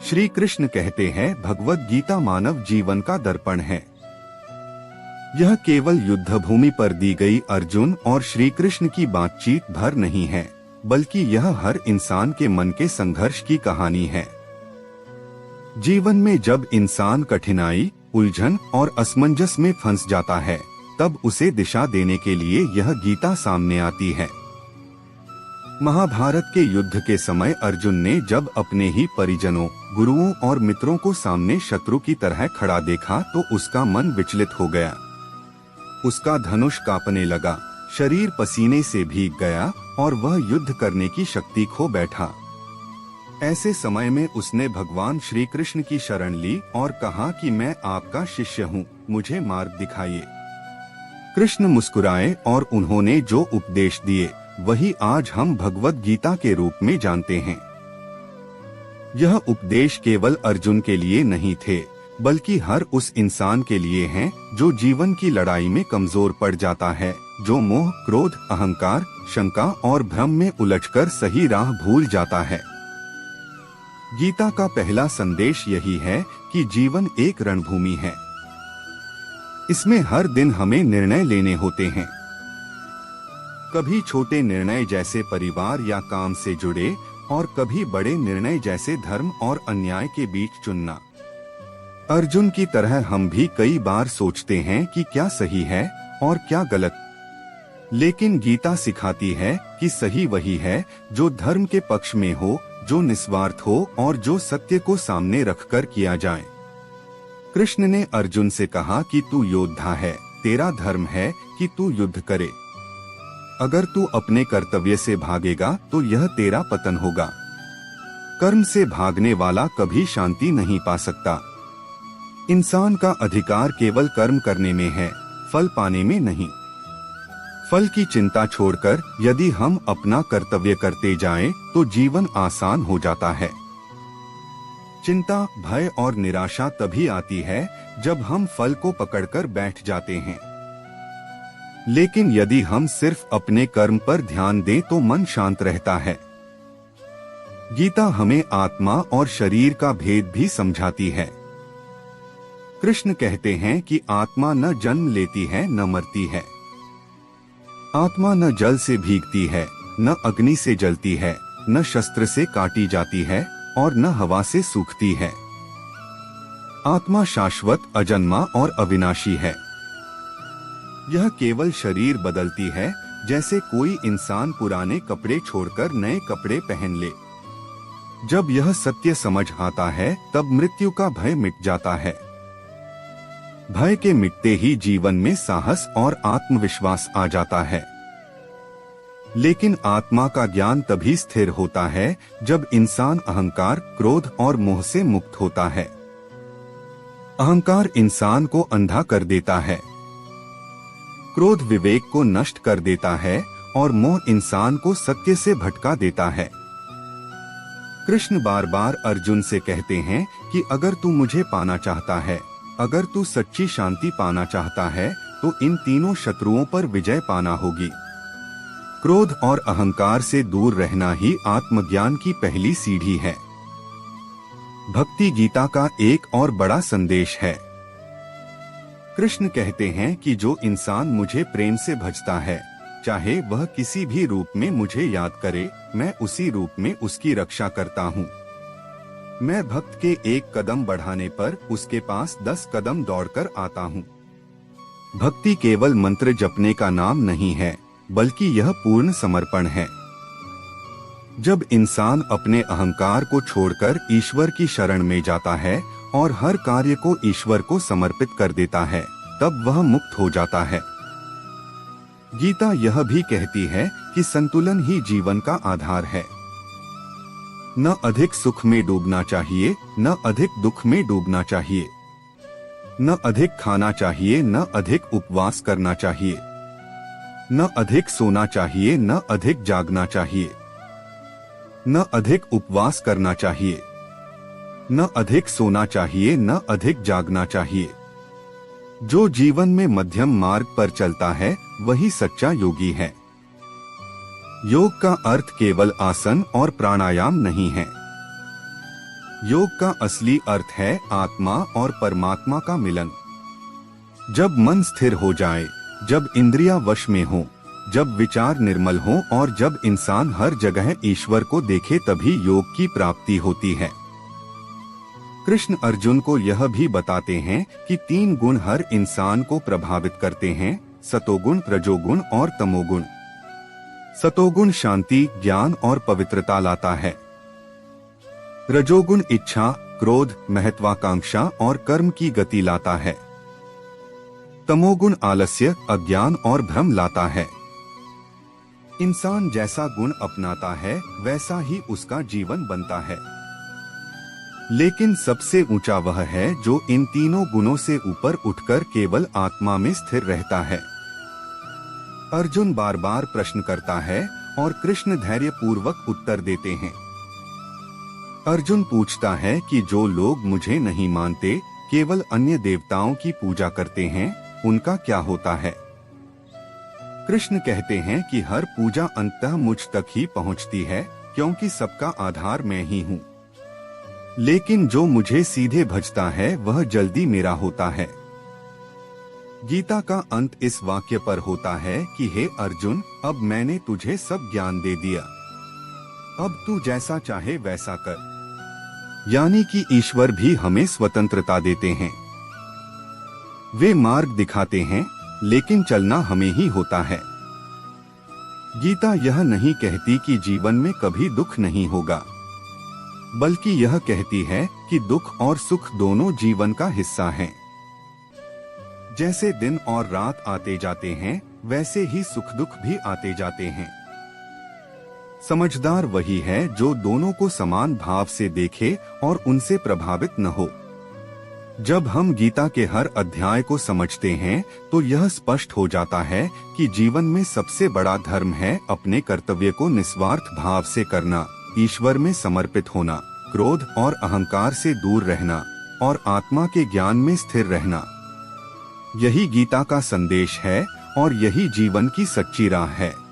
श्री कृष्ण कहते हैं, भगवद गीता मानव जीवन का दर्पण है। यह केवल युद्ध भूमि पर दी गई अर्जुन और श्री कृष्ण की बातचीत भर नहीं है, बल्कि यह हर इंसान के मन के संघर्ष की कहानी है। जीवन में जब इंसान कठिनाई, उलझन और असमंजस में फंस जाता है, तब उसे दिशा देने के लिए यह गीता सामने आती है। महाभारत के युद्ध के समय अर्जुन ने जब अपने ही परिजनों, गुरुओं और मित्रों को सामने शत्रु की तरह खड़ा देखा तो उसका मन विचलित हो गया। उसका धनुष कांपने लगा, शरीर पसीने से भीग गया और वह युद्ध करने की शक्ति खो बैठा। ऐसे समय में उसने भगवान श्री कृष्ण की शरण ली और कहा कि मैं आपका शिष्य हूँ, मुझे मार्ग दिखाइए। कृष्ण मुस्कुराए और उन्होंने जो उपदेश दिए वही आज हम भगवद गीता के रूप में जानते हैं। यह उपदेश केवल अर्जुन के लिए नहीं थे, बल्कि हर उस इंसान के लिए हैं जो जीवन की लड़ाई में कमजोर पड़ जाता है, जो मोह, क्रोध, अहंकार, शंका और भ्रम में उलझकर सही राह भूल जाता है। गीता का पहला संदेश यही है कि जीवन एक रणभूमि है। इसमें हर दिन हमें निर्णय लेने होते हैं। कभी छोटे निर्णय जैसे परिवार या काम से जुड़े, और कभी बड़े निर्णय जैसे धर्म और अन्याय के बीच चुनना। अर्जुन की तरह हम भी कई बार सोचते हैं कि क्या सही है और क्या गलत। लेकिन गीता सिखाती है कि सही वही है जो धर्म के पक्ष में हो, जो निस्वार्थ हो और जो सत्य को सामने रखकर किया जाए। कृष्ण ने अर्जुन से कहा कि तू योद्धा है, तेरा धर्म है कि तू युद्ध करे। अगर तू अपने कर्तव्य से भागेगा तो यह तेरा पतन होगा। कर्म से भागने वाला कभी शांति नहीं पा सकता। इंसान का अधिकार केवल कर्म करने में है, फल पाने में नहीं। फल की चिंता छोड़कर यदि हम अपना कर्तव्य करते जाएं, तो जीवन आसान हो जाता है। चिंता, भय और निराशा तभी आती है जब हम फल को पकड़कर बैठ जाते हैं। लेकिन यदि हम सिर्फ अपने कर्म पर ध्यान दें तो मन शांत रहता है। गीता हमें आत्मा और शरीर का भेद भी समझाती है। कृष्ण कहते हैं कि आत्मा न जन्म लेती है न मरती है। आत्मा न जल से भीगती है, न अग्नि से जलती है, न शस्त्र से काटी जाती है और न हवा से सूखती है। आत्मा शाश्वत, अजन्मा और अविनाशी है। यह केवल शरीर बदलती है, जैसे कोई इंसान पुराने कपड़े छोड़कर नए कपड़े पहन ले। जब यह सत्य समझ आता है तब मृत्यु का भय मिट जाता है। भय के मिटते ही जीवन में साहस और आत्मविश्वास आ जाता है। लेकिन आत्मा का ज्ञान तभी स्थिर होता है जब इंसान अहंकार, क्रोध और मोह से मुक्त होता है। अहंकार इंसान को अंधा कर देता है, क्रोध विवेक को नष्ट कर देता है और मोह इंसान को सत्य से भटका देता है। कृष्ण बार बार अर्जुन से कहते हैं कि अगर तू मुझे पाना चाहता है, अगर तू सच्ची शांति पाना चाहता है, तो इन तीनों शत्रुओं पर विजय पाना होगी। क्रोध और अहंकार से दूर रहना ही आत्मज्ञान की पहली सीढ़ी है। भक्ति गीता का एक और बड़ा संदेश है। कृष्ण कहते हैं कि जो इंसान मुझे प्रेम से भजता है, चाहे वह किसी भी रूप में मुझे याद करे, मैं उसी रूप में उसकी रक्षा करता हूँ। मैं भक्त के एक कदम बढ़ाने पर उसके पास 10 कदम दौड़कर आता हूँ। भक्ति केवल मंत्र जपने का नाम नहीं है, बल्कि यह पूर्ण समर्पण है। जब इंसान अपने अहंकार को छोड़कर ईश्वर की शरण में जाता है और हर कार्य को ईश्वर को समर्पित कर देता है, तब वह मुक्त हो जाता है। गीता यह भी कहती है कि संतुलन ही जीवन का आधार है। न अधिक सुख में डूबना चाहिए, न अधिक दुख में डूबना चाहिए। न अधिक खाना चाहिए, न अधिक उपवास करना चाहिए। न अधिक सोना चाहिए, न अधिक जागना चाहिए। न अधिक उपवास करना चाहिए, न अधिक सोना चाहिए, न अधिक जागना चाहिए। जो जीवन में मध्यम मार्ग पर चलता है वही सच्चा योगी है। योग का अर्थ केवल आसन और प्राणायाम नहीं है। योग का असली अर्थ है आत्मा और परमात्मा का मिलन। जब मन स्थिर हो जाए, जब इंद्रियां वश में हो, जब विचार निर्मल हो और जब इंसान हर जगह ईश्वर को देखे, तभी योग की प्राप्ति होती है। कृष्ण अर्जुन को यह भी बताते हैं कि 3 गुण हर इंसान को प्रभावित करते हैं, सतोगुण, रजोगुण और तमोगुण। सतोगुण शांति, ज्ञान और पवित्रता लाता है। रजोगुण इच्छा, क्रोध, महत्वाकांक्षा और कर्म की गति लाता है। तमोगुण आलस्य, अज्ञान और भ्रम लाता है। इंसान जैसा गुण अपनाता है वैसा ही उसका जीवन बनता है। लेकिन सबसे ऊंचा वह है जो इन तीनों गुणों से ऊपर उठकर केवल आत्मा में स्थिर रहता है। अर्जुन बार बार प्रश्न करता है और कृष्ण धैर्य पूर्वक उत्तर देते हैं। अर्जुन पूछता है कि जो लोग मुझे नहीं मानते, केवल अन्य देवताओं की पूजा करते हैं, उनका क्या होता है? कृष्ण कहते हैं कि हर पूजा अंततः मुझ तक ही पहुंचती है, क्योंकि सबका आधार मैं ही हूँ। लेकिन जो मुझे सीधे भजता है वह जल्दी मेरा होता है। गीता का अंत इस वाक्य पर होता है कि हे अर्जुन, अब मैंने तुझे सब ज्ञान दे दिया, अब तू जैसा चाहे वैसा कर। यानी कि ईश्वर भी हमें स्वतंत्रता देते हैं। वे मार्ग दिखाते हैं, लेकिन चलना हमें ही होता है। गीता यह नहीं कहती कि जीवन में कभी दुख नहीं होगा, बल्कि यह कहती है कि दुख और सुख दोनों जीवन का हिस्सा हैं। जैसे दिन और रात आते जाते हैं, वैसे ही सुख दुख भी आते जाते हैं। समझदार वही है जो दोनों को समान भाव से देखे और उनसे प्रभावित न हो। जब हम गीता के हर अध्याय को समझते हैं तो यह स्पष्ट हो जाता है कि जीवन में सबसे बड़ा धर्म है अपने कर्तव्य को निस्वार्थ भाव से करना, ईश्वर में समर्पित होना, क्रोध और अहंकार से दूर रहना और आत्मा के ज्ञान में स्थिर रहना। यही गीता का संदेश है और यही जीवन की सच्ची राह है।